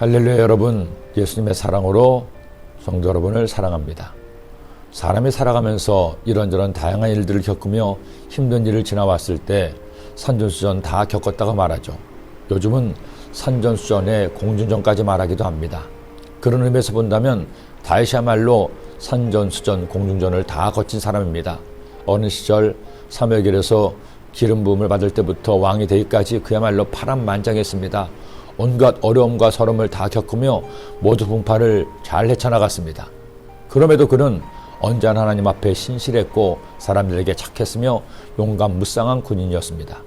할렐루야. 여러분, 예수님의 사랑으로 성도 여러분을 사랑합니다. 사람이 살아가면서 이런저런 다양한 일들을 겪으며 힘든 일을 지나왔을 때 산전수전 다 겪었다고 말하죠. 요즘은 산전수전에 공중전까지 말하기도 합니다. 그런 의미에서 본다면 다윗이야말로 산전수전 공중전을 다 거친 사람입니다. 어느 시절 사무엘에서 기름 부음을 받을 때부터 왕이 되기까지 그야말로 파란만장했습니다. 온갖 어려움과 서름을 다 겪으며 모두 분파를 잘 헤쳐나갔습니다. 그럼에도 그는 언제나 하나님 앞에 신실했고 사람들에게 착했으며 용감무쌍한 군인이었습니다.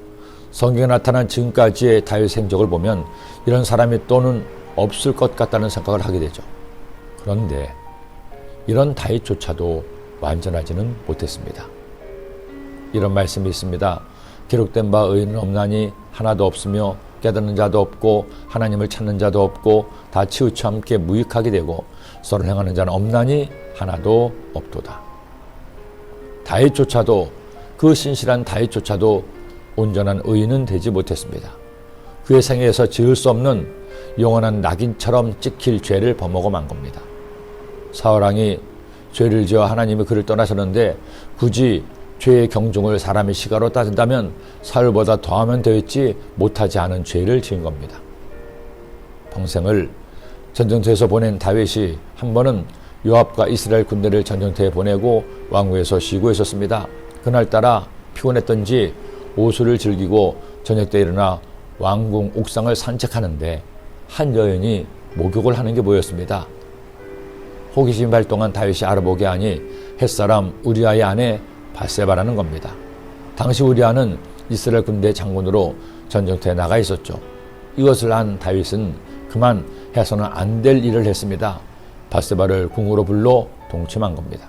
성경에 나타난 지금까지의 다윗 행적을 보면 이런 사람이 또는 없을 것 같다는 생각을 하게 되죠. 그런데 이런 다윗조차도 완전하지는 못했습니다. 이런 말씀이 있습니다. 기록된 바 의인은 없나니 하나도 없으며 깨닫는 자도 없고 하나님을 찾는 자도 없고 다 치우쳐 함께 무익하게 되고 선을 행하는 자는 없나니 하나도 없도다. 다윗조차도, 그 신실한 다윗조차도 온전한 의인은 되지 못했습니다. 그의 생애에서 지을 수 없는 영원한 낙인처럼 찍힐 죄를 범하고 만 겁니다. 사울왕이 죄를 지어 하나님이 그를 떠나셨는데 굳이 죄의 경중을 사람의 시가로 따진다면 사울보다 더하면 되었지 못하지 않은 죄를 지은 겁니다. 평생을 전쟁터에서 보낸 다윗이 한 번은 요압과 이스라엘 군대를 전쟁터에 보내고 왕궁에서 쉬고 있었습니다. 그날따라 피곤했던지 오수를 즐기고 저녁 때 일어나 왕궁 옥상을 산책하는데 한 여인이 목욕을 하는 게 보였습니다. 호기심 발동한 다윗이 알아보게 하니 햇사람 우리아의 아내 바세바라는 겁니다. 당시 우리아는 이스라엘 군대 장군으로 전쟁터에 나가 있었죠. 이것을 안 다윗은 그만 해서는 안 될 일을 했습니다. 바세바를 궁으로 불러 동침한 겁니다.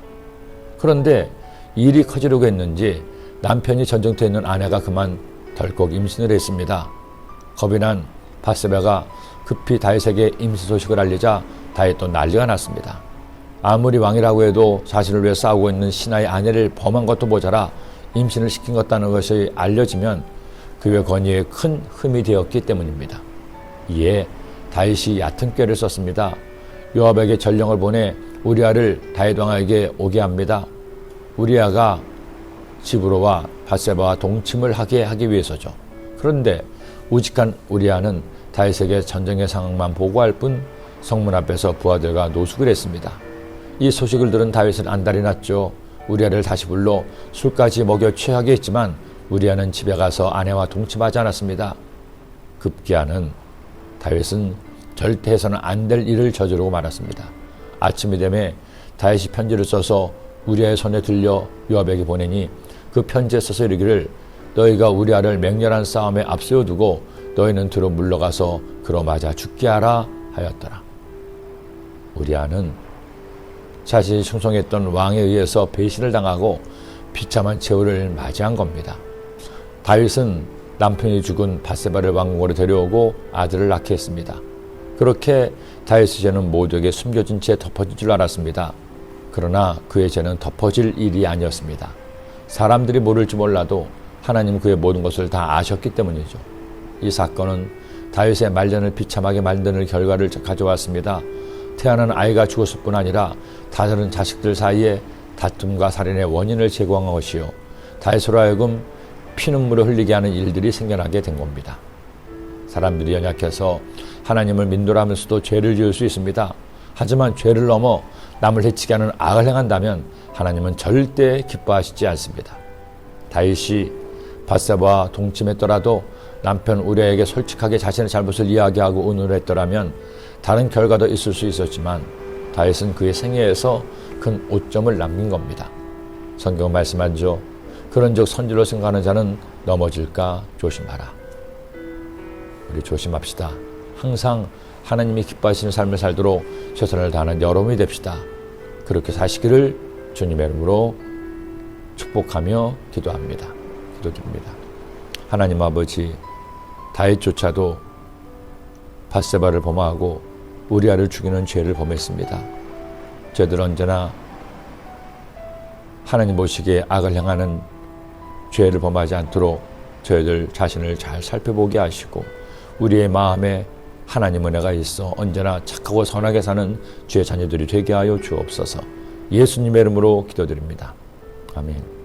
그런데 일이 커지려고 했는지 남편이 전쟁터에 있는 아내가 그만 덜컥 임신을 했습니다. 겁이 난 바세바가 급히 다윗에게 임신 소식을 알리자 다윗도 난리가 났습니다. 아무리 왕이라고 해도 자신을 위해 싸우고 있는 신하의 아내를 범한 것도 모자라 임신을 시킨 것다는 것이 알려지면 그의 권위에 큰 흠이 되었기 때문입니다. 이에 다윗이 얕은 꾀를 썼습니다. 요압에게 전령을 보내 우리아를 다윗 왕에게 오게 합니다. 우리아가 집으로 와 바세바와 동침을 하게 하기 위해서죠. 그런데 우직한 우리아는 다윗에게 전쟁의 상황만 보고할 뿐 성문 앞에서 부하들과 노숙을 했습니다. 이 소식을 들은 다윗은 안달이 났죠. 우리아를 다시 불러 술까지 먹여 취하게 했지만 우리아는 집에 가서 아내와 동침하지 않았습니다. 급기야는 다윗은 절대 해서는 안 될 일을 저지르고 말았습니다. 아침이 되매 다윗이 편지를 써서 우리아의 손에 들려 요압에게 보내니 그 편지에 써서 이르기를 너희가 우리아를 맹렬한 싸움에 앞세워 두고 너희는 뒤로 물러가서 그로 맞아 죽게 하라 하였더라. 우리아는 자신이 충성했던 왕에 의해서 배신을 당하고 비참한 최후를 맞이한 겁니다. 다윗은 남편이 죽은 바세바를 왕궁으로 데려오고 아들을 낳게 했습니다. 그렇게 다윗의 죄는 모두에게 숨겨진 채 덮어질 줄 알았습니다. 그러나 그의 죄는 덮어질 일이 아니었습니다. 사람들이 모를지 몰라도 하나님은 그의 모든 것을 다 아셨기 때문이죠. 이 사건은 다윗의 말년을 비참하게 만드는 결과를 가져왔습니다. 태어난 아이가 죽었을 뿐 아니라 다른 자식들 사이에 다툼과 살인의 원인을 제공한 것이요 다윗으로 하여금 피눈물을 흘리게 하는 일들이 생겨나게 된 겁니다. 사람들이 연약해서 하나님을 민도하면서도 죄를 지을 수 있습니다. 하지만 죄를 넘어 남을 해치게 하는 악을 행한다면 하나님은 절대 기뻐하시지 않습니다. 다윗이 바세바와 동침했더라도 남편 우리아에게 솔직하게 자신의 잘못을 이야기하고 의논했더라면 다른 결과도 있을 수 있었지만 다윗은 그의 생애에서 큰 오점을 남긴 겁니다. 성경은 말씀하죠. 그런즉 선지로 생각하는 자는 넘어질까 조심하라. 우리 조심합시다. 항상 하나님이 기뻐하시는 삶을 살도록 최선을 다하는 여러분이 됩시다. 그렇게 사시기를 주님의 이름으로 축복하며 기도합니다. 기도드립니다. 하나님 아버지, 다윗조차도 바세바를 범하고 우리아를 죽이는 죄를 범했습니다. 저희들 언제나 하나님 보시기에 악을 행하는 죄를 범하지 않도록 저희들 자신을 잘 살펴보게 하시고 우리의 마음에 하나님 은혜가 있어 언제나 착하고 선하게 사는 주의 자녀들이 되게 하여 주옵소서. 예수님의 이름으로 기도드립니다. 아멘.